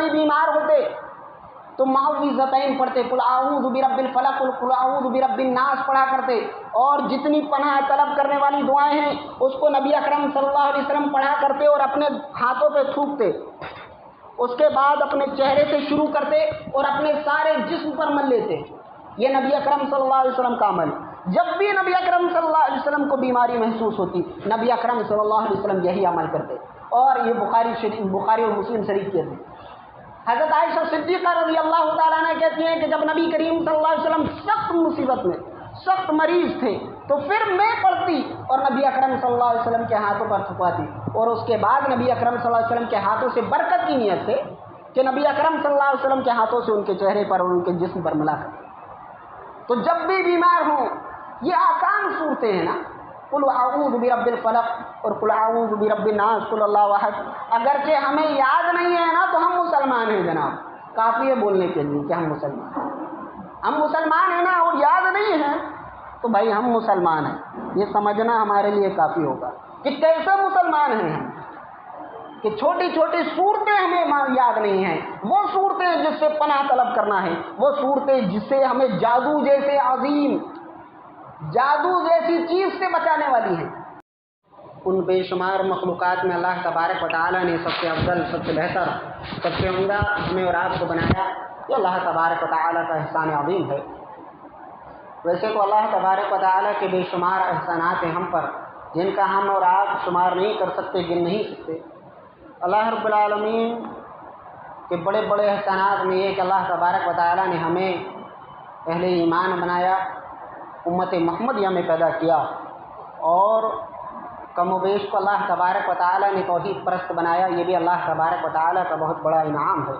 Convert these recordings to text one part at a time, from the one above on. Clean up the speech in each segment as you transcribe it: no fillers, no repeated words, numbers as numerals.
भी बीमार होते तो मुअव्विज़तैन पढ़ते, कुल आऊज़ु बिरब्बिल फलक, कुल आऊज़ु बिरब्बिन नास पढ़ा करते, और जितनी पनाह तलब करने वाली दुआएं हैं उसको नबी अकरम सल्लल्लाहु अलैहि वसल्लम पढ़ा करते और अपने हाथों पे थूकते। उसके बाद अपने चेहरे से शुरू करते और अपने सारे जिस्म पर मल लेते। ये नबी अकरम सल्लल्लाहु अलैहि वसल्लम का अमल। जब भी नबी अकरम सल्लल्लाहु अलैहि वसल्लम को बीमारी महसूस होती, नबी अकरम सल्लल्लाहु अलैहि वसल्लम यही अमल करते। और ये बुखारी और मुस्लिम शरीफ के थे। हज़रत आयशा सिद्दीक़ा रज़ी अल्लाह तआला अन्हा कहती हैं कि जब नबी करीम सल्लल्लाहु अलैहि वसल्लम सख्त मुसीबत में, सख्त मरीज थे, तो फिर मैं पढ़ती और नबी अकरम सल्लल्लाहु अलैहि वसल्लम के हाथों पर थुपाती, और उसके बाद नबी अकरम सल्लल्लाहु अलैहि वसल्लम के हाथों से बरकत की नीयत से कि नबी अकरम सल्लल्लाहु अलैहि वसल्लम के हाथों से उनके चेहरे पर और उनके जिस्म पर मिला कर। तो जब भी बीमार हों, ये आसान सूरतें हैं ना, कुल आऊज़ु बिरब्बिल फलक और कुल आऊज़ु बिरब्बिन नास, कुल अल्लाहु अहद। अगरचे हमें याद नहीं है ना तो हम मुसलमान हैं जनाब, काफ़ी है बोलने के लिए कि हम मुसलमान हैं ना, और याद नहीं है तो भाई हम मुसलमान हैं, ये समझना हमारे लिए काफ़ी होगा कि कैसे मुसलमान हैं हम, कि छोटी छोटी सूरतें हमें याद नहीं हैं, वो सूरतें जिससे पनाह तलब करना है, वो सूरतें जिससे हमें जादू जैसे अजीम, जादू जैसी चीज़ से बचाने वाली है। उन बेशुमार मखलूक़ात में अल्लाह तबारक व तआला ने सबसे अफजल, सबसे बेहतर, सबसे उम्दा हमें और आपको बनाया। ये अल्लाह तबारक व तआला का एहसान अज़ीम है। वैसे तो अल्लाह तबारक व तआला के बेशुमार एहसानात हैं हम पर, जिनका हम और आप शुमार नहीं कर सकते, गिन नहीं सकते। अल्लाह रब्बुल आलमीन के बड़े बड़े एहसानात में ये कि अल्लाह तबारक व तआला ने हमें अहले ईमान बनाया, उम्मत मुहम्मदिया में पैदा किया, और कम बेश को अल्लाह तबारक व तआला ने तौहीद परस्त बनाया। ये भी अल्लाह तबारक व तआला का बहुत बड़ा इनाम है,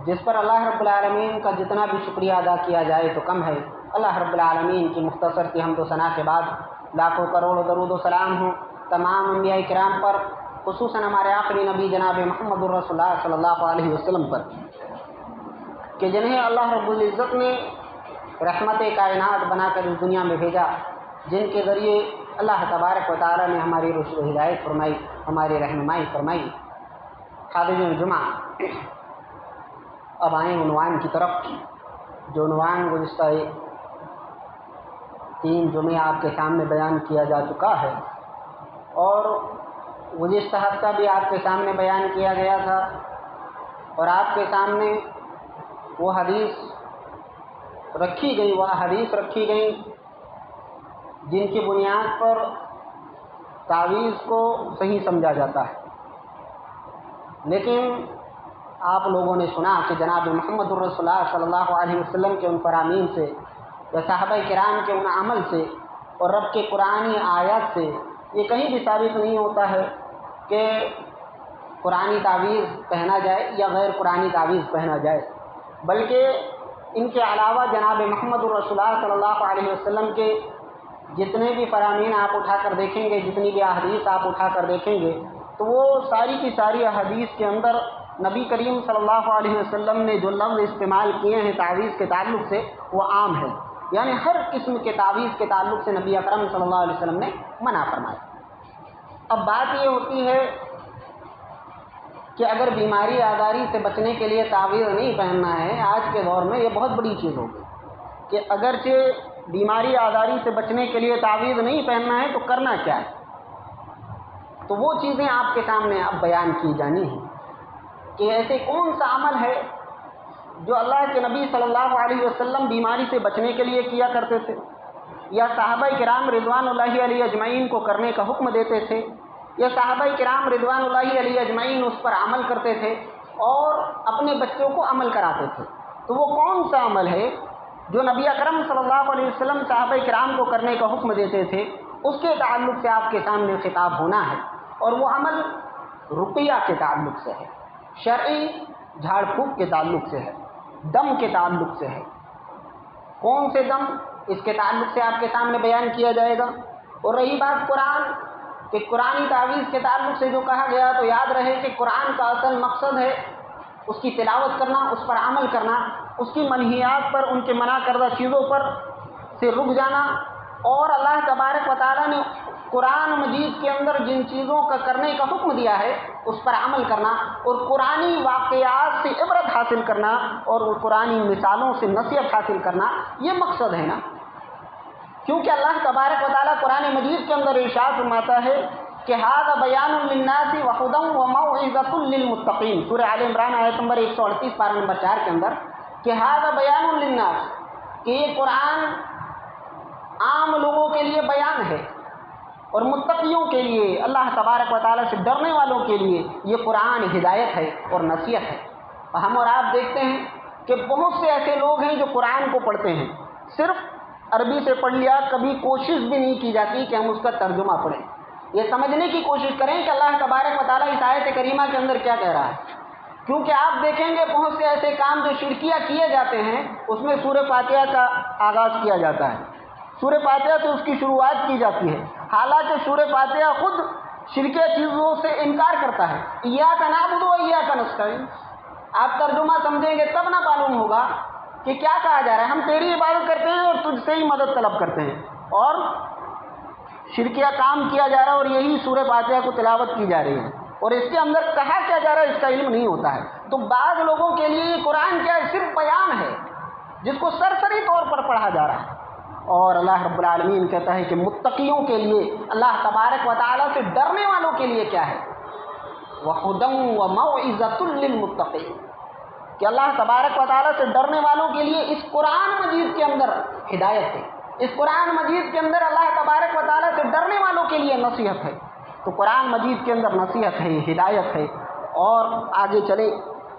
जिस पर अल्लाह रब्बुल आलमीन का जितना भी शुक्रिया अदा किया जाए तो कम है। अल्लाह रब्बुल आलमीन की मुख्तसर सी हम्द व सना के बाद लाखों करोड़ों दरूद व सलाम हो तमाम अंबिया किराम पर, खुसूसन हमारे आखिरी नबी जनाब मुहम्मदुर रसूलुल्लाह सल्लल्लाहु अलैहि वसल्लम पर, कि जिन्हें अल्लाह रब्बुल इज़्ज़त ने रहमत कायनात बनाकर इस दुनिया में भेजा, जिनके ज़रिए अल्लाह तबारक व तआला ने हमारी रुश्द व हिदायत फरमाई, हमारी रहनुमाई फरमाई। खादिमुल जुमा, अब आए उन्वान की तरफ, जो उन्वान गुज़िश्ता 3 जुमे आपके सामने बयान किया जा चुका है, और गुज़िश्ता हफ्ता भी आपके सामने बयान किया गया था, और आपके सामने वो हदीस रखी गई, वह हदीस रखी गई जिनकी बुनियाद पर तावीज़ को सही समझा जाता है। लेकिन आप लोगों ने सुना कि जनाब मुहम्मदुर रसूलुल्लाह सल्लल्लाहु अलैहि वसल्लम के उन फरामीन से या सहाबा किराम के उन अमल से और रब के कुरानी आयत से ये कहीं भी साबित नहीं होता है कि कुरानी तावीज़ पहना जाए या गैर कुरानी तावीज़ पहना जाए, बल्कि इनके अलावा जनाब मुहम्मदुर रसूलुल्लाह सल्लल्लाहु अलैहि वसल्लम के जितने भी फरामीन आप उठाकर देखेंगे, जितनी भी अहदीस आप उठाकर देखेंगे, तो वो सारी की सारी अहदीस के अंदर नबी करीम सल्लल्लाहु अलैहि वसल्लम ने जो लफ्ज़ इस्तेमाल किए हैं तावीज़ के ताल्लुक़ से, वो आम है, यानी हर किस्म के तावीज़ के ताल्लुक़ से नबी अकरम सल्लल्लाहु अलैहि वसल्लम ने मना फरमाया। अब बात ये होती है कि अगर बीमारी आज़ारी से बचने के लिए तावीज़ नहीं पहनना है, आज के दौर में ये बहुत बड़ी चीज़ होगी कि अगरचे बीमारी आज़ारी से बचने के लिए तावीज़ नहीं पहनना है तो करना क्या है। तो वो चीज़ें आपके सामने अब बयान की जानी हैं कि ऐसे कौन सा अमल है जो अल्लाह के नबी सल्लल्लाहु अलैहि वसल्लम बीमारी से बचने के लिए किया करते थे, या सहाबा किराम रिज़वानुल्लाहि अलैहि अजमईन को करने का हुक्म देते थे, या सहाबा किराम रिज़वानुल्लाहि अलैहि अजमईन उस पर अमल करते थे और अपने बच्चों को अमल कराते थे। तो वो कौन सा अमल है जो नबी अकरम सल्लल्लाहु अलैहि वसल्लम सहाबा किराम को करने का हुक्म देते थे, उसके ताल्लुक़ से आपके सामने खिताब होना है। और वो अमल रुक़या के ताल्लुक़ से है, शरई झाड़ फूँक के ताल्लुक़ से है, दम के ताल्लुक़ से है। कौन से दम, इसके ताल्लुक़ से आपके सामने बयान किया जाएगा। और रही बात कुरान, कि कुरानी तावीज़ के ताल्लुक़ से जो कहा गया, तो याद रहे कि कुरान का असल मकसद है उसकी तिलावत करना, उस पर अमल करना, उसकी मनहियात पर, उनके मना करदा चीज़ों पर से रुक जाना, और अल्लाह तबारक व तआला ने قرآن مجید کے اندر جن چیزوں کا کرنے کا حکم دیا ہے اس پر عمل کرنا اور قرآنی واقعات سے عبرت حاصل کرنا اور قرآنی مثالوں سے نصیحت حاصل کرنا، یہ مقصد ہے نا۔ کیونکہ اللہ تبارک و تعالیٰ قرآن مجید کے اندر ارشاد فرماتا ہے کہ ھذا بیان للناس وہدی وموعظۃ للمتقین، سورہ آل عمران آیت نمبر 138 پارہ نمبر 4 کے اندر، کہ ھذا بیان للناس، کہ یہ قرآن عام لوگوں کے لیے بیان ہے اور متقیوں کے لیے، اللہ تبارک و تعالیٰ سے ڈرنے والوں کے لیے یہ قرآن ہدایت ہے اور نصیحت ہے۔ اور ہم اور آپ دیکھتے ہیں کہ بہت سے ایسے لوگ ہیں جو قرآن کو پڑھتے ہیں، صرف عربی سے پڑھ لیا، کبھی کوشش بھی نہیں کی جاتی کہ ہم اس کا ترجمہ پڑھیں، یہ سمجھنے کی کوشش کریں کہ اللہ تبارک و تعالیٰ اس آیت کریمہ کے اندر کیا کہہ رہا ہے۔ کیونکہ آپ دیکھیں گے بہت سے ایسے کام جو شرکیہ کیے جاتے ہیں اس میں سورہ فاتحہ کا آغاز کیا جاتا ہے، سورہ فاتحہ سے اس کی شروعات کی جاتی ہے، حالانکہ سورہ فاتحہ خود شرکیہ چیزوں سے انکار کرتا ہے۔ ایاک نعبد و ایاک نستعین، آپ ترجمہ سمجھیں گے تب نہ معلوم ہوگا کہ کیا کہا جا رہا ہے، ہم تیری عبادت کرتے ہیں اور تجھ سے ہی مدد طلب کرتے ہیں، اور شرکیہ کام کیا جا رہا ہے اور یہی سورہ فاتحہ کو تلاوت کی جا رہی ہے، اور اس کے اندر کہا کیا جا رہا ہے اس کا علم نہیں ہوتا ہے۔ تو بعض لوگوں کے لیے یہ قرآن کیا ہے، صرف بیان ہے جس کو سرسری طور پر پڑھا جا رہا ہے، اور اللہ رب العالمین کہتا ہے کہ متقیوں کے لیے، اللہ تبارک و تعالیٰ سے ڈرنے والوں کے لیے کیا ہے، وَھُدًى وَمَوْعِظَةٌ لِّلْمُتَّقِينَ، کہ اللہ تبارک و تعالیٰ سے ڈرنے والوں کے لیے اس قرآن مجید کے اندر ہدایت ہے، اس قرآن مجید کے اندر اللہ تبارک و تعالیٰ سے ڈرنے والوں کے لیے نصیحت ہے۔ تو قرآن مجید کے اندر نصیحت ہے، ہدایت ہے۔ اور آگے چلے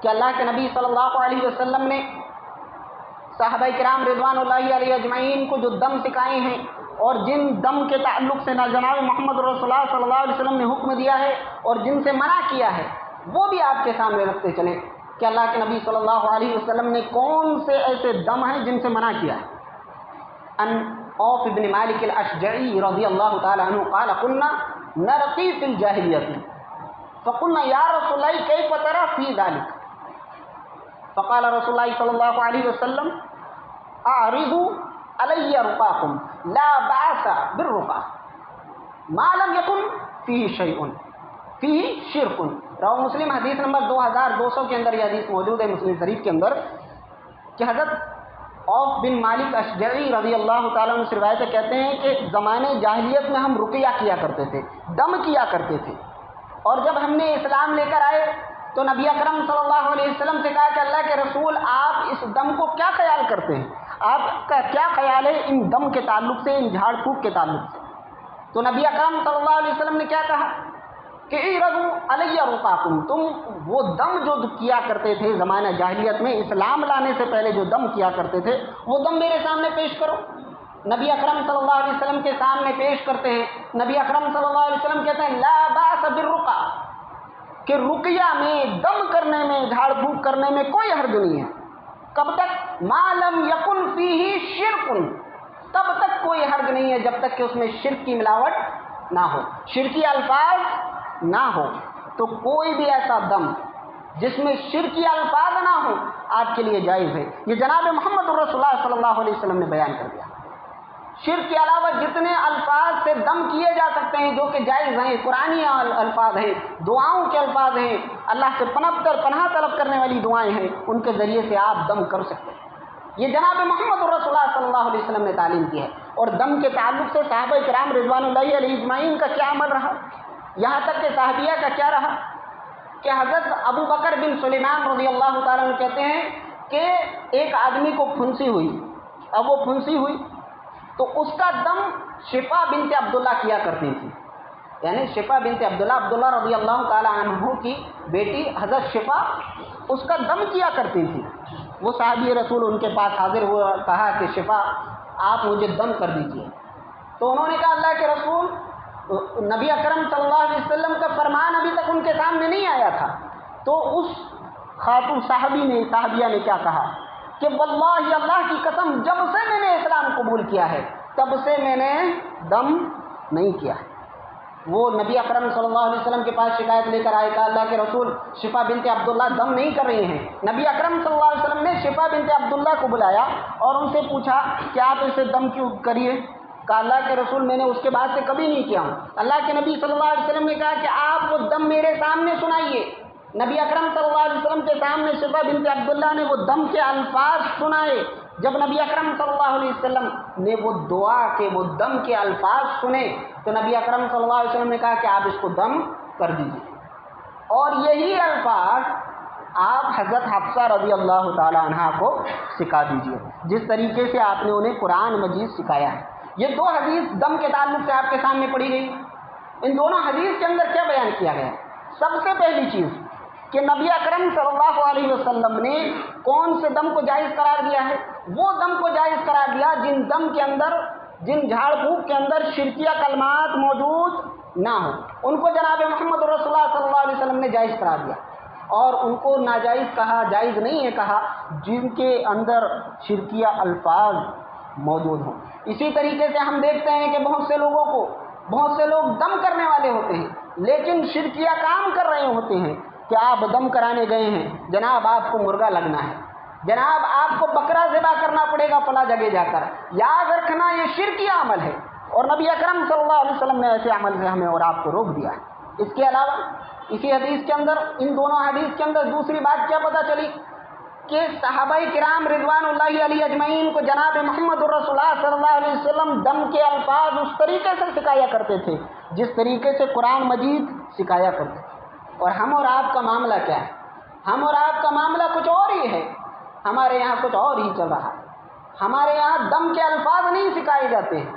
کہ اللہ کے نبی صلی اللہ علیہ وسلم نے صحابہ کرام رضوان اللہ علیہ اجمعین کو جو دم سکھائے ہیں اور جن دم کے تعلق سے جناب محمد رسول اللہ صلی اللہ علیہ وسلم نے حکم دیا ہے اور جن سے منع کیا ہے، وہ بھی آپ کے سامنے رکھتے چلیں کہ اللہ کے نبی صلی اللہ علیہ وسلم نے کون سے ایسے دم ہیں جن سے منع کیا ہے۔ ان عوف بن مالک الاشجعی رضی اللہ تعالی عنہ قال قلنا نرقی فی الجاہلیۃ فقلنا یا رسول اللہ کیف تری فی ذلک فقال رسول اللہ صلی اللہ علیہ وسلم اعرضوا علی رقاکم لا بأس بالرقا ما لم یکن فیہ شیء فیہ شرک۔ رواہ مسلم، حدیث نمبر 2200 کے اندر یہ حدیث موجود ہے مسلم شریف کے اندر، کہ حضرت عوف بن مالک اشجعی رضی اللہ تعالیٰ عنہ سے روایت کہتے ہیں کہ زمانے جاہلیت میں ہم رقیہ کیا کرتے تھے، دم کیا کرتے تھے، اور جب ہم نے اسلام لے کر آئے تو نبی اکرم صلی اللہ علیہ وسلم سے کہا کہ اللہ کے رسول آپ اس دم کو کیا خیال کرتے ہیں، آپ کا کیا خیال ہے ان دم کے تعلق سے، ان جھاڑ پھونک کے تعلق سے؟ تو نبی اکرم صلی اللہ علیہ وسلم نے کیا کہا کہ اعرضوا علی رقاکم، تم وہ دم جو کیا کرتے تھے زمانہ جاہلیت میں، اسلام لانے سے پہلے جو دم کیا کرتے تھے وہ دم میرے سامنے پیش کرو۔ نبی اکرم صلی اللہ علیہ وسلم کے سامنے پیش کرتے ہیں۔ نبی اکرم صلی اللہ علیہ وسلم کہتے ہیں لا باس بالرقا، کہ رقیہ میں، دم کرنے میں، جھاڑ پھونک کرنے میں کوئی حرج نہیں ہے۔ کب تک؟ ما لم یکن فیہ شرک، تب تک کوئی حرج نہیں ہے جب تک کہ اس میں شرک کی ملاوٹ نہ ہو، شرکی الفاظ نہ ہو۔ تو کوئی بھی ایسا دم جس میں شرکی الفاظ نہ ہو آپ کے لیے جائز ہے۔ یہ جناب محمد رسول اللہ صلی اللہ علیہ وسلم نے بیان کر دیا۔ شرک کے علاوہ جتنے الفاظ سے دم کیے جا سکتے ہیں جو کہ جائز ہیں، قرآنی الفاظ ہیں، دعاؤں کے الفاظ ہیں، اللہ سے پناہ طلب کرنے والی دعائیں ہیں، ان کے ذریعے سے آپ دم کر سکتے ہیں۔ یہ جناب محمد رسول اللہ صلی اللہ علیہ وسلم نے تعلیم کی ہے۔ اور دم کے تعلق سے صحابہ کرام رضوان اللہ علیہ اجمعین کا کیا عمل رہا، یہاں تک کہ صحابیہ کا کیا رہا، کہ حضرت ابو بکر بن سلیمان رضی اللہ تعالیٰ عنہ کہتے ہیں کہ ایک آدمی کو پھنسی ہوئی، اب وہ پھنسی ہوئی تو اس کا دم شفا بنت عبداللہ کیا کرتی تھی، یعنی شفا بنت عبداللہ رضی اللہ تعالیٰ عنہ کی بیٹی حضرت شفا، اس کا دم کیا کرتی تھی۔ وہ صحابی رسول ان کے پاس حاضر ہوا، کہا کہ شفا آپ مجھے دم کر دیجیے۔ تو انہوں نے کہا اللہ کے رسول، نبی اکرم صلی اللہ علیہ وسلم کا فرمان ابھی تک ان کے سامنے نہیں آیا تھا۔ تو اس خاتون صحابیہ نے کیا کہا کہ واللہ اللہ کی قسم جب سے میں نے اسلام قبول کیا ہے تب سے میں نے دم نہیں کیا ہے۔ وہ نبی اکرم صلی اللہ علیہ وسلم کے پاس شکایت لے کر آئے، کہا اللہ کے رسول شفا بنت عبداللہ دم نہیں کر رہی ہیں۔ نبی اکرم صلی اللہ علیہ وسلم نے شفا بنت عبداللہ کو بلایا اور ان سے پوچھا کہ آپ اسے دم کیوں کریے، کہا اللہ کے رسول میں نے اس کے بعد سے کبھی نہیں کیا ہوں۔ اللہ کے نبی صلی اللہ علیہ وسلم نے کہا کہ آپ وہ دم میرے سامنے سنائیے۔ نبی اکرم صلی اللہ علیہ وسلم کے سامنے شفا بنت عبداللہ نے وہ دم کے الفاظ سنائے۔ جب نبی اکرم صلی اللہ علیہ وسلم نے وہ دعا کے وہ دم کے الفاظ سنے تو نبی اکرم صلی اللہ علیہ وسلم نے کہا کہ آپ اس کو دم کر دیجیے، اور یہی الفاظ آپ حضرت حفصہ رضی اللہ تعالی عنہ کو سکھا دیجیے، جس طریقے سے آپ نے انہیں قرآن مجید سکھایا ہے۔ یہ دو حدیث دم کے تعلق سے آپ کے سامنے پڑھی گئی۔ ان دونوں حدیث کے اندر کیا بیان کیا گیا ہے؟ سب سے پہلی چیز کہ نبی اکرم صلی اللہ علیہ وسلم نے کون سے دم کو جائز قرار دیا ہے؟ وہ دم کو جائز قرار دیا جن دم کے اندر، جن جھاڑ پھونک کے اندر شرکیہ کلمات موجود نہ ہوں، ان کو جناب محمد رسول اللہ صلی اللہ علیہ وسلم نے جائز قرار دیا، اور ان کو ناجائز کہا، جائز نہیں ہے کہا جن کے اندر شرکیہ الفاظ موجود ہوں۔ اسی طریقے سے ہم دیکھتے ہیں کہ بہت سے لوگ دم کرنے والے ہوتے ہیں لیکن شرکیہ کام کر رہے ہوتے ہیں کہ آپ دم کرانے گئے ہیں، جناب آپ کو مرغا لگنا ہے، جناب آپ کو بکرا ذبح کرنا پڑے گا فلاں جگہ جا کر، یاد رکھنا یہ شرکیہ عمل ہے، اور نبی اکرم صلی اللہ علیہ وسلم نے ایسے عمل سے ہمیں اور آپ کو روک دیا ہے۔ اس کے علاوہ اسی حدیث کے اندر، ان دونوں حدیث کے اندر دوسری بات کیا پتہ چلی کہ صحابہ کرام رضوان اللہ علیہ اجمعین کو جناب محمد الرسول اللہ صلی اللہ علیہ وسلم دم کے الفاظ اس طریقے سے سکھایا کرتے تھے جس طریقے سے قرآن مجید سکھایا کرتے تھے۔ اور ہم اور آپ کا معاملہ کیا ہے؟ ہم اور آپ کا معاملہ کچھ اور ہی ہے، ہمارے یہاں کچھ اور ہی چل رہا ہے۔ ہمارے یہاں دم کے الفاظ نہیں سکھائے جاتے ہیں،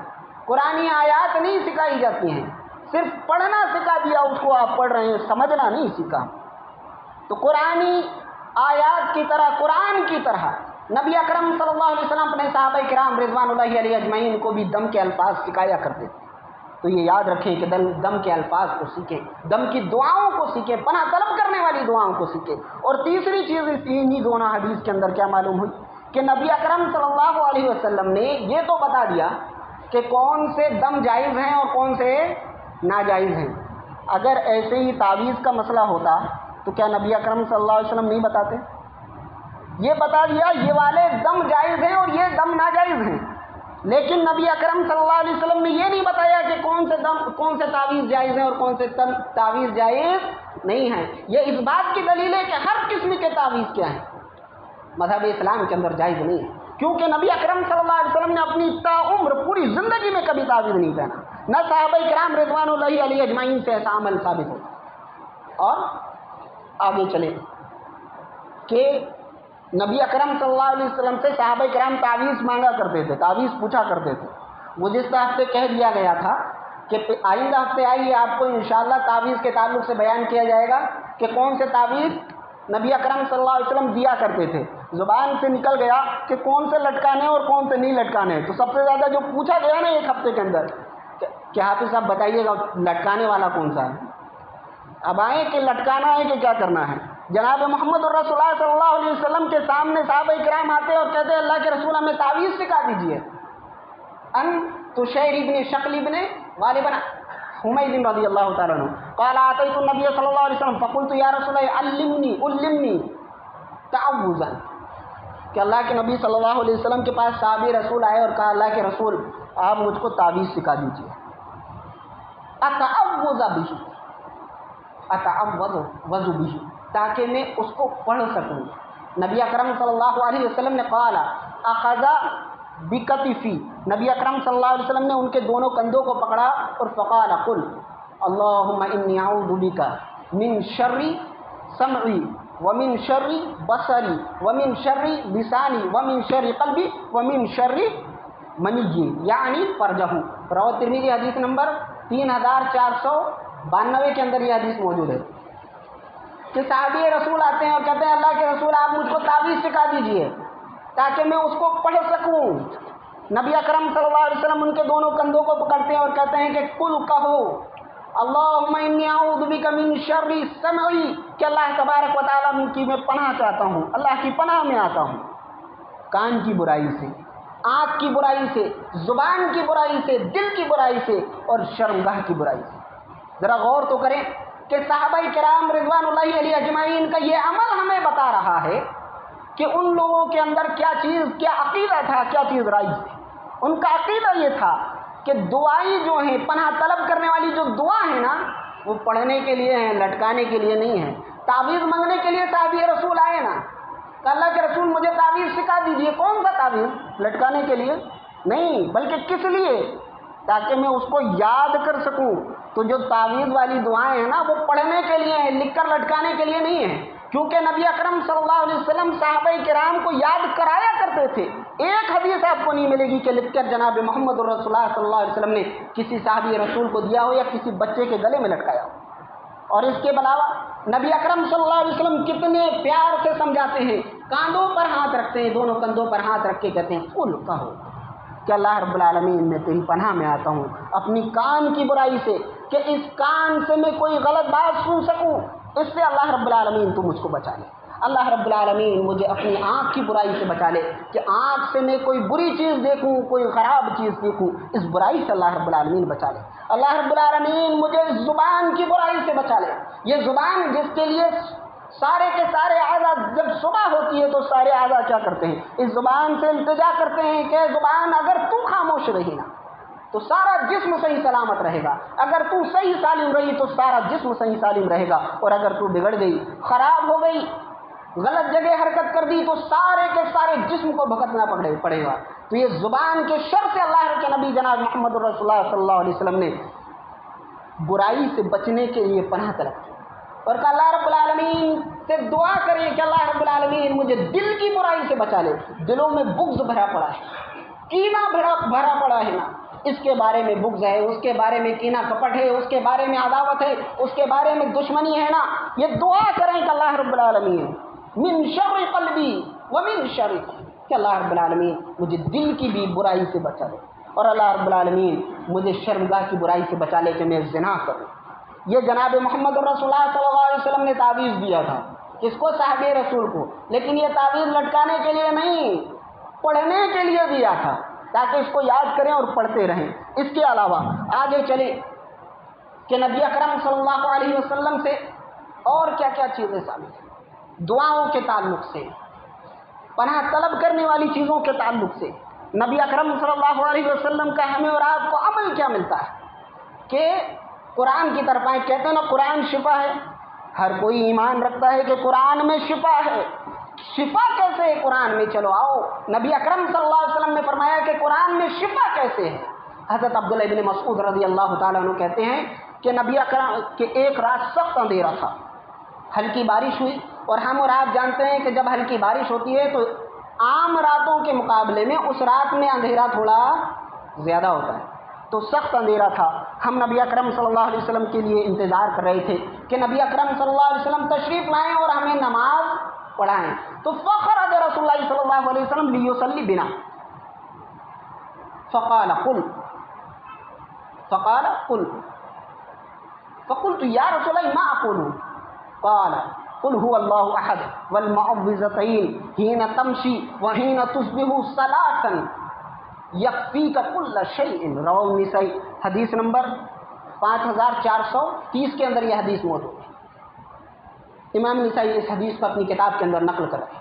قرآنی آیات نہیں سکھائی جاتی ہیں، صرف پڑھنا سکھا دیا، اس کو آپ پڑھ رہے ہیں، سمجھنا نہیں سیکھا۔ تو قرآنی آیات کی طرح، قرآن کی طرح نبی اکرم صلی اللہ علیہ وسلم اپنے صحابہ کرام رضوان اللہ علیہ اجمعین کو بھی دم کے الفاظ سکھایا کرتے تھے۔ تو یہ یاد رکھیں کہ دم کے الفاظ کو سیکھیں، دم کی دعاؤں کو سیکھیں، پناہ طلب کرنے والی دعاؤں کو سیکھیں۔ اور تیسری چیز انہی دونوں حدیث کے اندر کیا معلوم ہوئی کہ نبی اکرم صلی اللہ علیہ وسلم نے یہ تو بتا دیا کہ کون سے دم جائز ہیں اور کون سے ناجائز ہیں۔ اگر ایسے ہی تعویذ کا مسئلہ ہوتا تو کیا نبی اکرم صلی اللہ علیہ وسلم نہیں بتاتے؟ یہ بتا دیا یہ والے دم جائز ہیں اور یہ دم ناجائز ہیں، لیکن نبی اکرم صلی اللہ علیہ وسلم نے یہ نہیں بتایا کہ کون سے تعویذ جائز ہیں اور کون سے تعویذ جائز نہیں ہیں۔ یہ اس بات کی دلیل ہے کہ ہر قسم کے تعویذ کیا ہیں، مذہب اسلام کے اندر جائز نہیں ہے، کیونکہ نبی اکرم صلی اللہ علیہ وسلم نے اپنی تا عمر پوری زندگی میں کبھی تعویذ نہیں پہنا، نہ صحابہ کرام رضوان اللہ علیہ اجمعین سے ایسا عمل ثابت ہوتا۔ اور آگے چلیں کہ نبی اکرم صلی اللہ علیہ وسلم سے صحابہ کرام تعویذ مانگا کرتے تھے، تعویذ پوچھا کرتے تھے۔ گزشتہ ہفتے کہہ دیا گیا تھا کہ آئندہ ہفتے آئیے آپ کو انشاءاللہ تعویذ کے تعلق سے بیان کیا جائے گا کہ کون سے تعویذ نبی اکرم صلی اللہ علیہ وسلم دیا کرتے تھے۔ زبان سے نکل گیا کہ کون سے لٹکانے اور کون سے نہیں لٹکانے، تو سب سے زیادہ جو پوچھا گیا نا ایک ہفتے کے اندر کہ حافظ صاحب بتائیے گا لٹکانے والا کون سا ہے۔ اب آئیں کہ لٹکانا ہے کہ کیا کرنا ہے۔ جناب محمد الرسول اللہ صلی اللہ علیہ وسلم کے سامنے صحابہ کرام آتے اور کہتے ہیں اللہ کے رسول ہمیں تعویذ سکھا دیجیے۔ ان تشیر ابن شکل ابن غالبا حمید رضی اللہ تعالیٰ عنہ قال آتیت النبی صلی اللہ علیہ وسلم فقلت یا رسول اللہ علمنی تعوذا، کہ اللہ کے نبی صلی اللہ علیہ وسلم کے پاس صحابی رسول آئے اور کہا اللہ کے رسول آپ مجھ کو تعویذ سکھا دیجیے۔ اتعوذ به، تاکہ میں اس کو پڑھ سکوں۔ نبی اکرم صلی اللہ علیہ وسلم نے قال اخذ بکتفی، نبی اکرم صلی اللہ علیہ وسلم نے ان کے دونوں کندھوں کو پکڑا اور فقال قل اللہم انی اعوذ بک من شر سمعی ومن شر بصری ومن شر لسانی ومن شر قلبی ومن شر منی، یعنی فرجہ۔ رواه ترمذی حدیث نمبر 3492 کے اندر یہ حدیث موجود ہے کہ صحابی رسول آتے ہیں اور کہتے ہیں اللہ کے رسول آپ مجھ کو تعویذ سکھا دیجئے تاکہ میں اس کو پڑھ سکوں۔ نبی اکرم صلی اللہ علیہ وسلم ان کے دونوں کندھوں کو پکڑتے ہیں اور کہتے ہیں کہ قل کہو اللہم انی اعوذ بک من شر سمعی، کہ اللہ تبارک و تعالیٰ کی میں پناہ چاہتا ہوں، اللہ کی پناہ میں آتا ہوں کان کی برائی سے، آنکھ کی برائی سے، زبان کی برائی سے، دل کی برائی سے اور شرمگاہ کی برائی سے۔ ذرا غور تو کریں کہ صحابہ کرام رضوان اللہ علیہ اجمعین کا یہ عمل ہمیں بتا رہا ہے کہ ان لوگوں کے اندر کیا چیز، کیا عقیدہ تھا، کیا چیز رائج تھی۔ ان کا عقیدہ یہ تھا کہ دعائی جو ہیں پناہ طلب کرنے والی جو دعا ہے نا وہ پڑھنے کے لیے ہیں، لٹکانے کے لیے نہیں ہے۔ تعویذ مانگنے کے لیے صحابی رسول آئے نا کہ اللہ کے رسول مجھے تعویذ سکھا دیجیے، کون سا تعویذ؟ لٹکانے کے لیے نہیں، بلکہ کس لیے؟ تاکہ میں اس کو یاد کر سکوں۔ تو جو تعویذ والی دعائیں ہیں نا وہ پڑھنے کے لیے ہیں، لکھ کر لٹکانے کے لیے نہیں ہیں، کیونکہ نبی اکرم صلی اللہ علیہ وسلم صحابہ کرام کو یاد کرایا کرتے تھے۔ ایک حدیث آپ کو نہیں ملے گی کہ لکھ کر جناب محمد الرسول اللہ صلی اللہ علیہ وسلم نے کسی صحابی رسول کو دیا ہو یا کسی بچے کے گلے میں لٹکایا ہو۔ اور اس کے علاوہ نبی اکرم صلی اللہ علیہ وسلم کتنے پیار سے سمجھاتے ہیں، کاندھوں پر ہاتھ رکھتے ہیں، دونوں کندھوں پر ہاتھ رکھ کے کہتے ہیں قل کہو کہ اللہ رب العالمین میں تیری پناہ میں آتا ہوں اپنی کان کی برائی سے، کہ اس کان سے میں کوئی غلط بات سن سکوں، اس سے اللہ رب العالمین تو مجھ کو بچا لے۔ اللہ رب العالمین مجھے اپنی آنکھ کی برائی سے بچا لے، کہ آنکھ سے میں کوئی بری چیز دیکھوں، کوئی خراب چیز دیکھوں، اس برائی سے اللہ رب العالمین بچا لے۔ اللہ رب العالمین مجھے اس زبان کی برائی سے بچا لے، یہ زبان جس کے لیے سارے کے سارے اعضاء جب صبح ہوتی ہے تو سارے اعضاء کیا کرتے ہیں؟ اس زبان سے التجا کرتے ہیں کہ زبان اگر تو خاموش رہی نا تو سارا جسم صحیح سلامت رہے گا، اگر تو صحیح سالم رہی تو سارا جسم صحیح سالم رہے گا، اور اگر تو بگڑ گئی، خراب ہو گئی، غلط جگہ حرکت کر دی تو سارے کے سارے جسم کو بھگتنا پڑے گا۔ تو یہ زبان کے شر سے اللہ کے نبی جناب محمد الرسول اللہ صلی اللہ علیہ وسلم نے برائی سے بچنے کے لیے پناہ طلب کی، اور کہ اللہ رب العالمین سے دعا کریں کہ اللہ رب العالمین مجھے دل کی برائی سے بچا لے۔ دلوں میں بغض بھرا پڑا ہے، کینہ بھرا پڑا ہے نا، اس کے بارے میں بغض ہے، اس کے بارے میں کینہ کپٹ ہے، اس کے بارے میں عداوت ہے، اس کے بارے میں دشمنی ہے نا، یہ دعا کریں کہ اللہ رب العالمین من شر قلبی ومن شر، کہ اللہ رب العالمین مجھے دل کی بھی برائی سے بچا لے، اور اللہ رب العالمین مجھے شرمگاہ کی برائی سے بچا لے کہ میں زنا کروں۔ یہ جناب محمد الرسول اللہ صلی اللہ علیہ وسلم نے تعویذ دیا تھا، کس کو؟ صحابہ رسول کو، لیکن یہ تعویذ لٹکانے کے لیے نہیں، پڑھنے کے لیے دیا تھا، تاکہ اس کو یاد کریں اور پڑھتے رہیں۔ اس کے علاوہ آگے چلیں کہ نبی اکرم صلی اللہ علیہ وسلم سے اور کیا کیا چیزیں ثابت ہیں، دعاؤں کے تعلق سے، پناہ طلب کرنے والی چیزوں کے تعلق سے نبی اکرم صلی اللہ علیہ وسلم کا ہمیں اور آپ کو عمل کیا ملتا ہے کہ قرآن کی طرف آئیں۔ کہتے ہیں نا قرآن شفا ہے، ہر کوئی ایمان رکھتا ہے کہ قرآن میں شفا ہے۔ شفا کیسے ہے قرآن میں؟ چلو آؤ، نبی اکرم صلی اللہ علیہ وسلم نے فرمایا کہ قرآن میں شفا کیسے ہے۔ حضرت عبداللہ ابن مسعود رضی اللہ تعالیٰ عنہ کہتے ہیں کہ نبی اکرم کہ ایک رات سخت اندھیرا تھا، ہلکی بارش ہوئی، اور ہم اور آپ جانتے ہیں کہ جب ہلکی بارش ہوتی ہے تو عام راتوں کے مقابلے میں اس رات میں اندھیرا تھوڑا زیادہ ہوتا ہے، تو سخت اندھیرا تھا۔ ہم نبی اکرم صلی اللہ علیہ وسلم کے لیے انتظار کر رہے تھے کہ نبی اکرم صلی اللہ علیہ وسلم تشریف لائیں اور ہمیں نماز پڑھائیں۔ تو فخرج رسول اللہ صلی اللہ علیہ وسلم لیصلی بنا فقال قل فقلت یا رسول اللہ ما اقول؟ قال قل هو اللہ احد والمعوذتین حین تمشی وحین تصبح ثلاثا یکفیک کل شیء، رواه النسائی، حدیث نمبر 5430 کے اندر یہ حدیث موجود ہے۔ امام نسائی اس حدیث کو اپنی کتاب کے اندر نقل کر رہے ہیں،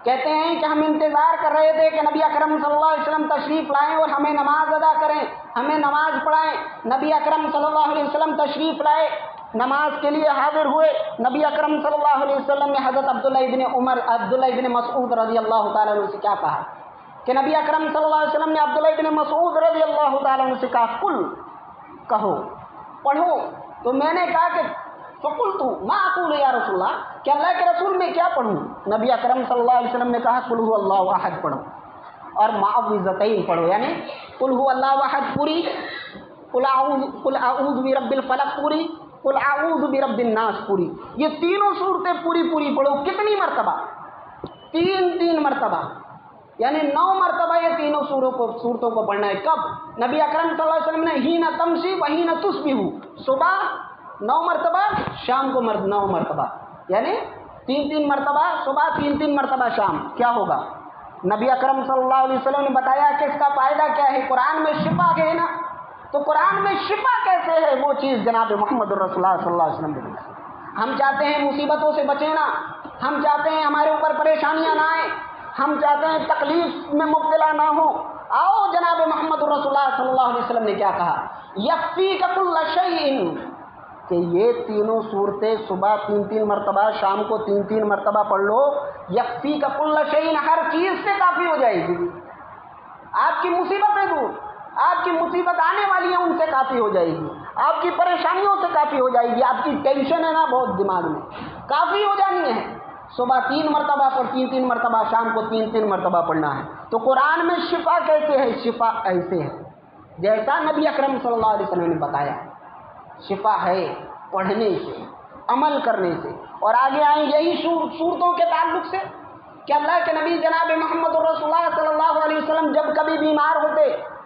کہتے ہیں کہ ہم انتظار کر رہے تھے کہ نبی اکرم صلی اللہ علیہ وسلم تشریف لائیں اور ہمیں نماز ادا کریں، ہمیں نماز پڑھائیں۔ نبی اکرم صلی اللہ علیہ وسلم تشریف لائے، نماز کے لیے حاضر ہوئے۔ نبی اکرم صلی اللہ علیہ وسلم نے حضرت عبداللہ ابن مسعود رضی اللہ تعالیٰ عنہ سے کیا کہا کہ نبی اکرم صلی اللہ علیہ وسلم نے عبداللہ ابن مسعود رضی اللہ تعالیٰ عنہ سے کہا قل کہو، پڑھو۔ تو میں نے کہا کہ فقلت ما اقول یا رسول اللہ، کہ اللہ کے رسول میں کیا پڑھوں؟ نبی اکرم صلی اللہ علیہ وسلم نے کہا قل هو اللہ احد پڑھو، اور معوذتین پڑھو، یعنی قل هو اللہ احد پوری، قل اعوذ برب الفلق پوری، قل اعوذ برب الناس پوری، یہ تینوں صورتیں پوری پڑھو۔ کتنی مرتبہ؟ تین مرتبہ، یعنی 9 مرتبہ یہ تینوں صورتوں کو پڑھنا ہے۔ کب؟ نبی اکرم صلی اللہ علیہ وسلم نے حین تمشی وحین تصبح، صبح 9 مرتبہ، شام کو 9 مرتبہ، یعنی 3 مرتبہ صبح، 3 مرتبہ شام۔ کیا ہوگا؟ نبی اکرم صلی اللہ علیہ وسلم نے بتایا کہ اس کا فائدہ کیا ہے۔ قرآن میں شفا ہے نا، تو قرآن میں شفا کیسے ہے؟ وہ چیز جناب محمد الرسول اللہ صلی اللہ علیہ وسلم نے بتائی۔ ہم چاہتے ہیں مصیبتوں سے بچیں نا، ہم چاہتے ہیں ہمارے اوپر پریشانیاں نہ آئیں، ہم چاہتے ہیں تکلیف میں مبتلا نہ ہوں، आओ जनाब मोहम्मद रसूलुल्लाह सल्लल्लाहु अलैहि वसल्लम ने क्या कहा, यक्फीक कुल्ल शैइन, कि ये तीनों सूरतें सुबह 3-3 मरतबा, शाम को 3-3 मरतबा पढ़ लो, यक्फीक कुल्ल शैइन, हर चीज़ से काफ़ी हो जाएगी। आपकी मुसीबतें दूर, आपकी मुसीबत आने वाली है उनसे काफ़ी हो जाएगी, आपकी परेशानियों से काफ़ी हो जाएगी, आपकी टेंशन है ना बहुत दिमाग में, काफ़ी हो जानी है। सुबह 3 मरतबा पर 3-3 मरतबा, शाम को 3-3 मरतबा पढ़ना है। तो कुरान में शिफा कैसे है? शिफा ऐसे है जैसा नबी अकरम सल्लल्लाहु अलैहि वसल्लम ने बताया, शिफा है पढ़ने से, अमल करने से। और आगे आए यही सूरतों के ताल्लुक से कि अल्लाह के नबी जनाब मोहम्मद रसूलुल्लाह सल्लल्लाहु अलैहि वसल्लम जब कभी बीमार होते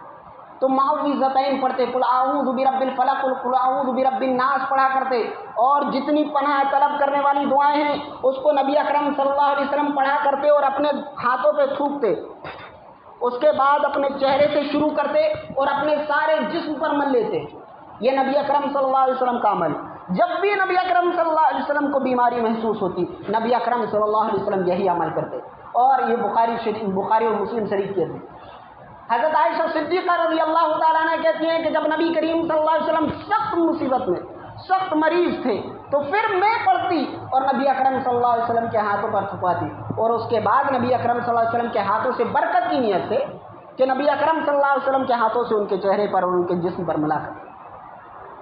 तो मुअव्विज़तैन पढ़ते, कुल आऊज़ु बिरब्बिल फलक, कुल आऊज़ु बिरब्बिन नास पढ़ा करते। और जितनी पनाह तलब करने वाली दुआएं हैं उसको नबी अकरम सल्लल्लाहु अलैहि वसल्लम पढ़ा करते और अपने हाथों पे थूकते। उसके बाद अपने चेहरे से शुरू करते और अपने सारे जिस्म पर मल लेते। ये नबी अकरम सल्लल्लाहु अलैहि वसल्लम का अमल। जब भी नबी अकरम सल्लल्लाहु अलैहि वसल्लम को बीमारी महसूस होती, नबी अकरम सल्लल्लाहु अलैहि वसल्लम यही अमल करते। और ये बुखारी और मुस्लिम शरीफ के थे। हज़रत आयशा सिद्दीक़ा रज़ियल्लाहु ताला अन्हा कहती हैं कि जब नबी करीम सल्लल्लाहु अलैहि वसल्लम सख्त मुसीबत में, सख्त मरीज थे, तो फिर मैं पढ़ती और नबी अकरम सल्लल्लाहु अलैहि वसल्लम के हाथों पर थुपाती। और उसके बाद नबी अकरम सल्लल्लाहु अलैहि वसल्लम के हाथों से बरकत की नीयत से कि नबी अकरम सल्लल्लाहु अलैहि वसल्लम के हाथों से उनके चेहरे पर और उनके जिस्म पर मिला कर।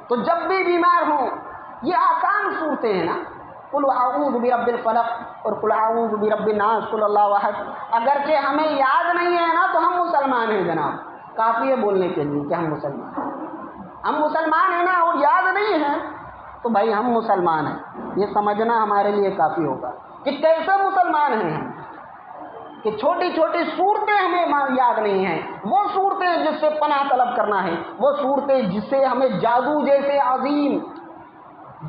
तो जब भी बीमार हों, ये आसान सूरतें हैं ना, कुल आऊज़ु बिरब्बिल फलक और कुल आऊज़ु बिरब्बिन नास, कुल अल्लाहु अहद। अगरचे हमें याद नहीं है ना तो हम मुसलमान हैं जनाब, काफ़ी है बोलने के लिए कि हम मुसलमान हैं ना, और याद नहीं है तो भाई हम मुसलमान हैं, ये समझना हमारे लिए काफ़ी होगा कि कैसे मुसलमान हैं हम, कि छोटी छोटी सूरतें हमें याद नहीं हैं। वो सूरतें जिससे पनाह तलब करना है, वो सूरतें जिससे हमें जादू जैसे अजीम,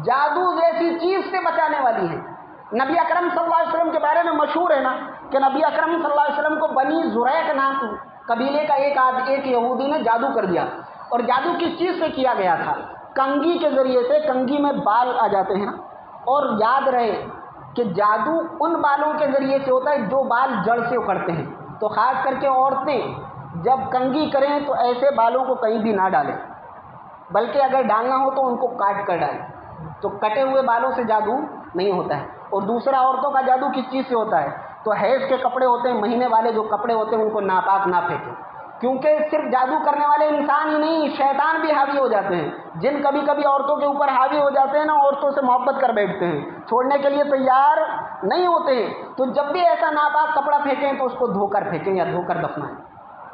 जादू जैसी चीज़ से बचाने वाली है। नबी अकरम सल्लल्लाहु अलैहि वसल्लम के बारे में मशहूर है ना कि नबी अकरम सल्लल्लाहु अलैहि वसल्लम को बनी ज़ुरैक नाम कबीले का एक यहूदी ने जादू कर दिया। और जादू किस चीज़ से किया गया था? कंघी के ज़रिए से। कंघी में बाल आ जाते हैं ना, और याद रहे कि जादू उन बालों के ज़रिए से होता है जो बाल जड़ से उखड़ते हैं। तो ख़ास करके औरतें जब कंघी करें तो ऐसे बालों को कहीं भी ना डालें, बल्कि अगर डालना हो तो उनको काट कर डालें। तो कटे हुए बालों से जादू नहीं होता है। और दूसरा, औरतों का जादू किस चीज़ से होता है? तो हैज़ के कपड़े होते हैं, महीने वाले जो कपड़े होते हैं उनको नापाक ना फेंकें, क्योंकि सिर्फ जादू करने वाले इंसान ही नहीं, शैतान भी हावी हो जाते हैं। जिन कभी कभी औरतों के ऊपर हावी हो जाते हैं ना, औरतों से मोहब्बत कर बैठते हैं, छोड़ने के लिए तैयार नहीं होते हैं। तो जब भी ऐसा नापाक कपड़ा फेंकें तो उसको धोकर फेंकें या धोकर दफनाएं,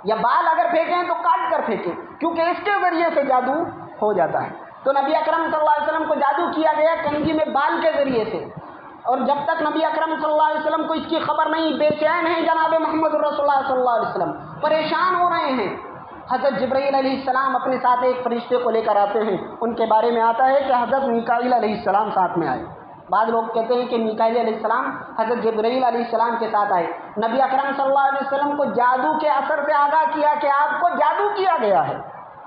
या बाल अगर फेंकें तो काट कर फेंकें, क्योंकि इसके ज़रिए से जादू हो जाता है। तो नबी अकरम सल्लल्लाहु अलैहि वसल्लम को जादू किया गया कंघी में बाल के ज़रिए से। और जब तक नबी अकरम सल्लल्लाहु अलैहि वसल्लम को इसकी खबर नहीं, बेचैन है जनाब मोहम्मद रसूलुल्लाह सल्लल्लाहु अलैहि वसल्लम, परेशान हो रहे हैं। हज़रत जिब्राईल अलैहिस्सलाम अपने साथ एक फरिश्ते को लेकर आते हैं। उनके बारे में आता है कि हज़रत मीकाईल अलैहिस्सलाम साथ में आए। बाद लोग कहते हैं कि मीकाईल अलैहिस्सलाम हज़रत जिब्राईल अलैहिस्सलाम के साथ आए। नबी अकरम सल्लल्लाहु अलैहि वसल्लम को जादू के असर से आगाह किया कि आपको जादू किया गया है।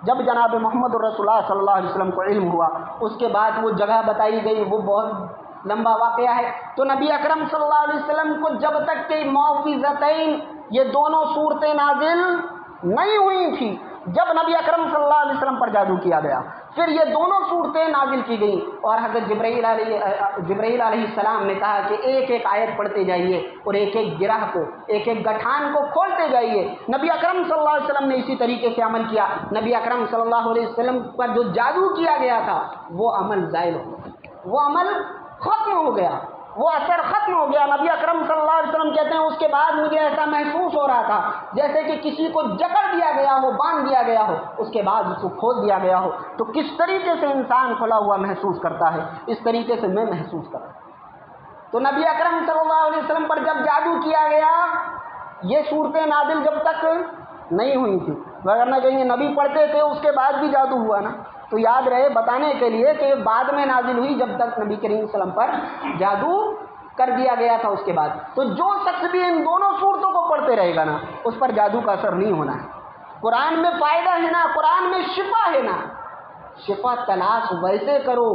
जब जनाब मोहम्मद रसूलुल्लाह सल्लल्लाहु अलैहि वसल्लम को इल्म हुआ, उसके बाद वो जगह बताई गई, वो बहुत लंबा वाक़या है। तो नबी अकरम सल्लल्लाहु अलैहि वसल्लम को जब तक कि मुअव्विज़तैन, ये दोनों सूरतें नाजिल नहीं हुई थी, जब नबी अकरम सल्लल्लाहु अलैहि वसल्लम पर जादू किया गया, फिर ये दोनों सूरतें नाजिल की गई। और हज़रत जिब्राईल अलैहिस्सलाम ने कहा कि एक एक आयत पढ़ते जाइए और एक एक गिरह को, एक एक गठान को खोलते जाइए। नबी अकरम सल्लल्लाहु अलैहि वसल्लम ने इसी तरीके से अमल किया। नबी अकरम सल्लल्लाहु अलैहि वसल्लम पर जो जादू किया गया था वो अमल ज़ाइल हो गया, वो अमल ख़त्म हो गया, वो असर ख़त्म हो गया। नबी अकरम सल्लल्लाहु अलैहि वसल्लम कहते हैं उसके बाद मुझे ऐसा महसूस हो रहा था जैसे कि किसी को जकड़ दिया गया हो, बांध दिया गया हो, उसके बाद उसको खोल दिया गया हो। तो किस तरीके से इंसान खुला हुआ महसूस करता है, इस तरीके से मैं महसूस कर रहा हूँ। तो नबी अकरम सल्लल्लाहु अलैहि वसल्लम पर जब जादू किया गया, ये सूरतें नादिल जब तक नहीं हुई थी, वरना कहेंगे नबी पढ़ते थे उसके बाद भी जादू हुआ ना। तो याद रहे बताने के लिए कि बाद में नाजिल हुई, जब तक नबी करीम सल्लल्लाहु अलैहि वसल्लम पर जादू कर दिया गया था उसके बाद। तो जो शख्स भी इन दोनों सूरतों को पढ़ते रहेगा ना, उस पर जादू का असर नहीं होना है। कुरान में फ़ायदा है ना, कुरान में शिफा है ना। शिफा तलाश वैसे करो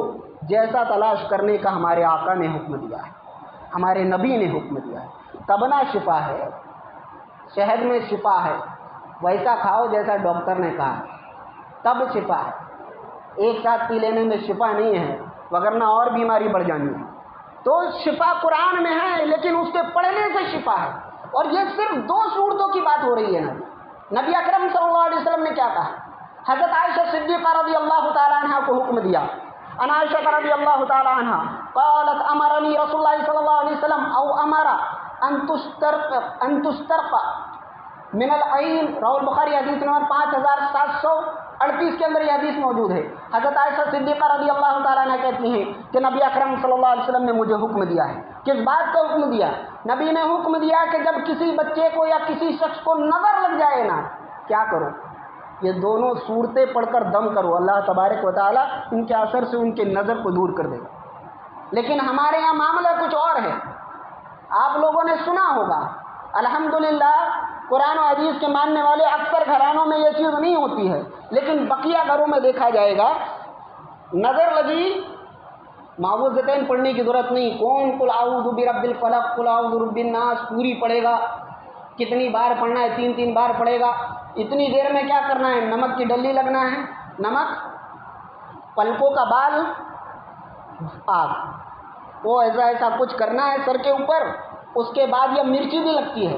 जैसा तलाश करने का हमारे आका ने हुक्म दिया है, हमारे नबी ने हुक्म दिया है, तब ना शिफा है। शहद में शिफा है, वैसा खाओ जैसा डॉक्टर ने कहा, तब शिफा है। एक साथ पी लेने में शिफा नहीं है, वगरना और बीमारी बढ़ जानी है। तो शिफा कुरान में है, लेकिन उसके पढ़ने से शिफा है। और ये सिर्फ 2 सूरतों की बात हो रही है। नबी अकरम सल्लल्लाहु अलैहि वसल्लम ने क्या कहा? हज़रत आयशा सिद्दीक़ा रज़ियल्लाहु ताला अन्हा को हुक्म दिया। अन आयशा रज़ियल्लाहु ताला अन्हा क़ालत अमरनी रसूलुल्लाह सल्लल्लाहु अलैहि वसल्लम औ अमरा अन तुस्तरक़ मिनल अईन। रवाहुल बुखारी हदीस नंबर 5738 के अंदर ये हदीस मौजूद है। हज़रत आयशा सिद्दीक़ा रज़ियल्लाहु ताला अन्हा कहती हैं कि नबी अकरम सल्लल्लाहु अलैहि वसल्लम ने मुझे हुक्म दिया है। किस बात का हुक्म दिया? नबी ने हुक्म दिया कि जब किसी बच्चे को या किसी शख्स को नज़र लग जाए ना, क्या करो? ये दोनों सूरतें पढ़कर दम करो, अल्लाह तबारक व तआला इनके असर से उनके नज़र को दूर कर देगा। लेकिन हमारे यहाँ मामला कुछ और है। आप लोगों ने सुना होगा, अल्हम्दुलिल्लाह कुरान और हदीस के मानने वाले अक्सर घरानों में ये चीज़ नहीं होती है, लेकिन बकिया घरों में देखा जाएगा, नज़र लगी, मावूज़तैन पढ़ने की ज़रूरत नहीं, कौन कुल आऊज़ु बिरब्बिल फलक, कुल आऊज़ु बिरब्बिन नास पूरी पढ़ेगा। कितनी बार पढ़ना है? 3-3 बार पढ़ेगा। इतनी देर में क्या करना है? नमक की डली लगना है, नमक, पलकों का बाल, आग, वो ऐसा कुछ करना है सर के ऊपर। उसके बाद यह मिर्ची भी लगती है।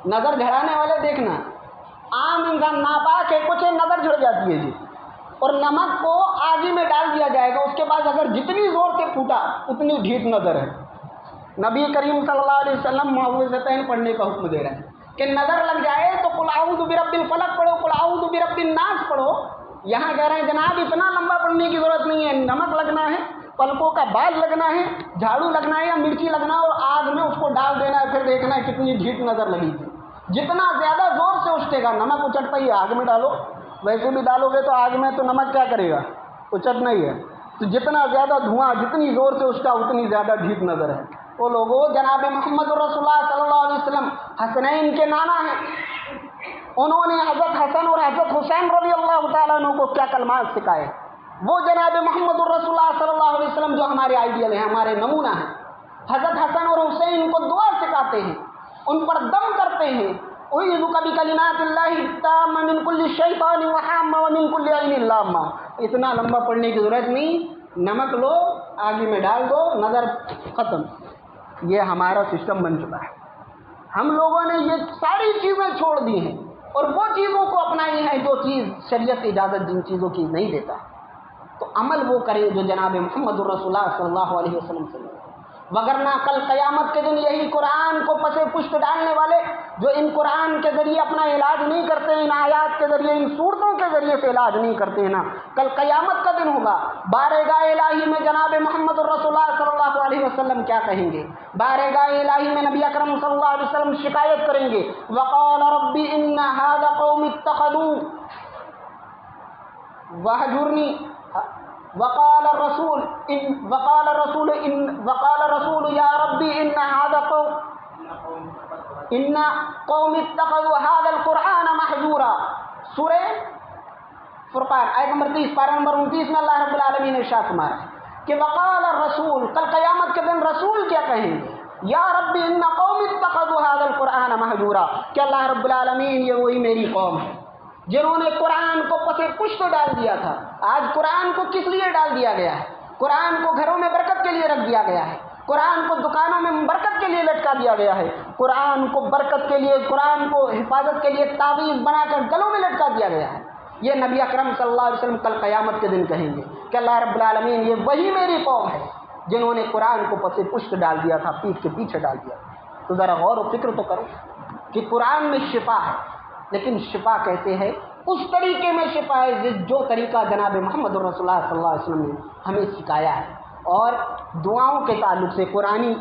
नज़र झड़ाने वाले देखना, आम इंसान नापाक है, कुछ नज़र झड़ जाती है जी, और नमक को आगी में डाल दिया जाएगा। उसके बाद अगर जितनी ज़ोर से फूटा उतनी ढीठ नज़र है। नबी करीम सल्लल्लाहु अलैहि वसल्लम मुअव्विज़तैन पढ़ने का हुक्म दे रहे हैं कि नज़र लग जाए तो कुल आऊज़ु बिरब्बिल फलक पढ़ो, कुल आऊज़ु बिरब्बिन नास पढ़ो। यहाँ कह रहे हैं जनाब इतना लंबा पढ़ने की ज़रूरत नहीं है, नमक लगना है, पलकों का बाल लगना है, झाड़ू लगना है या मिर्ची लगना है, और आग में उसको डाल देना है, फिर देखना है कितनी ढीठ नज़र लगी थी। जितना ज़्यादा ज़ोर से उछटेगा, नमक उचटता ही आग में डालो, वैसे भी डालोगे तो आग में तो नमक क्या करेगा? उचटना ही है। तो जितना ज़्यादा धुआं, जितनी ज़ोर से उछटा, उतनी ज़्यादा ढीठ नज़र है। वो लोगों, जनाब मोहम्मद रसूलुल्लाह सल्लल्लाहु अलैहि वसल्लम हसनैन के नाना हैं। उन्होंने हज़रत हसन और हज़रत हुसैन रज़ियल्लाहु ताला अन्हु को क्या कलमात सिखाए। वो जनाब मोहम्मद रसूलुल्लाह सल्लल्लाहु अलैहि वसल्लम जो हमारे आइडियल हैं, हमारे नमूना हैं, हज़रत हसन और हुसैन को दुआ सिखाते हैं, उन पर दम करते हैं। उईज़ु कबि कलिमातिल्लाहि ताम्मा मिन कुल्लि शैतानिन व हाम्मा व मिन कुल्लि ऐनिन लाम्मा। इतना लंबा पढ़ने की ज़रूरत नहीं, नमक लो, आगे में डाल दो, नज़र ख़त्म। ये हमारा सिस्टम बन चुका है। हम लोगों ने ये सारी चीज़ें छोड़ दी हैं और वो चीज़ों को अपनाई हैं जो चीज़ शरीयत इजाज़त जिन चीज़ों की नहीं देता। तो अमल वो करें जो जनाब मुहम्मद रसूलुल्लाह सल्लल्लाहु अलैहि वसल्लम से, वगरना कल क़यामत के दिन यही कुरान को पसे पुष्ट डालने वाले जो इन कुरान के ज़रिए अपना इलाज नहीं करते, इन आयात के ज़रिए, इन सूरतों के ज़रिए से इलाज नहीं करते हैं ना, कल क़यामत का दिन होगा, बारगाह इलाही में जनाब मोहम्मद रसूलुल्लाह सल्लल्लाहु अलैहि वसल्लम क्या कहेंगे? बारगाह इलाही में नबी अकरम सल्लल्लाहु अलैहि वसल्लम शिकायत करेंगे, वक़ाल रब्बी इन्ना हाज़ा क़ौमी इत्तख़ज़ू वहजुरनी वक़ाल रसूल या रब्बी इन्ना क़ौमी इत्तख़ज़ू हाज़ल क़ुरआन महजूरा। सूरे फुरक़ान आयत नंबर 30 पारा नंबर 29 में अल्लाह रब्बुल आलमीन ने इरशाद फरमाया कि वक़ाल रसूल, कल क़यामत के दिन रसूल क्या कहेंगे? या रब्बी इन्ना क़ौमी इत्तख़ज़ू हाज़ल क़ुरआन महजूरा, कि अल्लाह रब्बुल आलमीन ये वही मेरी कौम है जिन्होंने कुरान को पसे पुष्ट डाल दिया था। आज कुरान को किस लिए डाल दिया गया है? कुरान को घरों में बरकत के लिए रख दिया गया है, कुरान को दुकानों में बरकत के लिए लटका दिया गया है, कुरान को बरकत के लिए, कुरान को हिफाजत के लिए तावीज़ बनाकर गलों में लटका दिया गया है। ये नबी अकरम सल्लल्लाहु अलैहि वसल्लम कल क़यामत के दिन कहेंगे कि अल्लाह रब्बुल आलमीन ये वही मेरी कौम है जिन्होंने कुरान को पसे पुष्ट डाल दिया था, पीठ के पीछे डाल दिया। तो ज़रा गौर व फिक्र तो करो कि कुरान में शिफा है, लेकिन शिफा कैसे है? उस तरीके में शिफा है जो तरीका जनाब मोहम्मद रसूलुल्लाह सल्लल्लाहु अलैहि वसल्लम ने हमें सिखाया है। और दुआओं के ताल्लुक से, कुरानी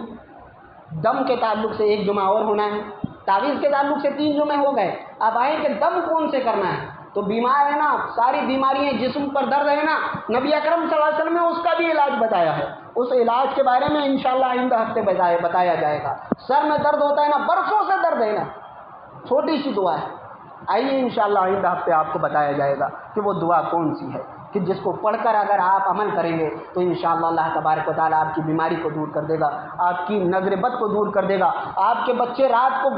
दम के ताल्लुक से एक जुमा और होना है, तावीज़ के ताल्लुक से 3 जुमे हो गए। अब आए कि दम कौन से करना है? तो बीमार है ना, सारी बीमारियां जिस्म पर दर्द है ना, नबी अकरम सल्लल्लाहु अलैहि वसल्लम ने उसका भी इलाज बताया है। उस इलाज के बारे में इंशाअल्लाह आइंदा हफ्ते बताया जाएगा। सर में दर्द होता है ना, बरसों से दर्द है ना, छोटी सी दुआ है, आइए इंशाअल्लाह आइंदा हफ्ते आपको बताया जाएगा कि वो दुआ कौन सी है, कि जिसको पढ़कर अगर आप अमल करेंगे तो इंशाअल्लाह अल्लाह तबारक व तआला आपकी बीमारी को दूर कर देगा, आपकी नज़र बद को दूर कर देगा। आपके बच्चे रात को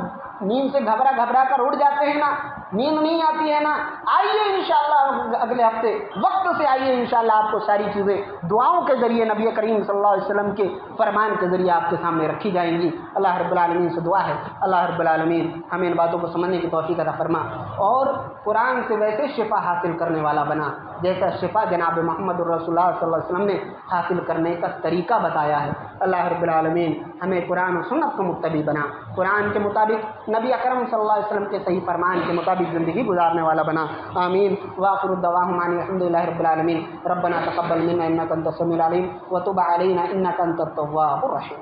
नींद से घबरा कर उठ जाते हैं ना, نیند نہیں آتی ہے نا، آئیے انشاءاللہ اگلے ہفتے وقت سے آئیے، انشاءاللہ آپ کو ساری چیزیں دعاؤں کے ذریعے نبی کریم صلی اللہ علیہ وسلم کے فرمان کے ذریعے آپ کے سامنے رکھی جائیں گی۔ اللہ رب العالمین سے دعا ہے، اللہ رب العالمین ہمیں ان باتوں کو سمجھنے کی توفیق عطا فرما اور قرآن سے ویسے شفا حاصل کرنے والا بنا جیسا شفا جناب محمد الرسول اللہ صلی اللہ علیہ وسلم نے حاصل کرنے کا طریقہ بتایا ہے۔ اللہ رب العالمین ہمیں قرآن و سنت کا متبع بنا، قرآن کے مطابق نبی اکرم صلی اللہ علیہ وسلم کے صحیح فرمان کے مطابق زندگی گزارنے والا بنا، آمین۔ وآخر الدعواهم ان الحمد لله رب العالمین۔ ربنا تقبل منا انك انت السميع العليم وتب علينا انك انت التواب الرحيم۔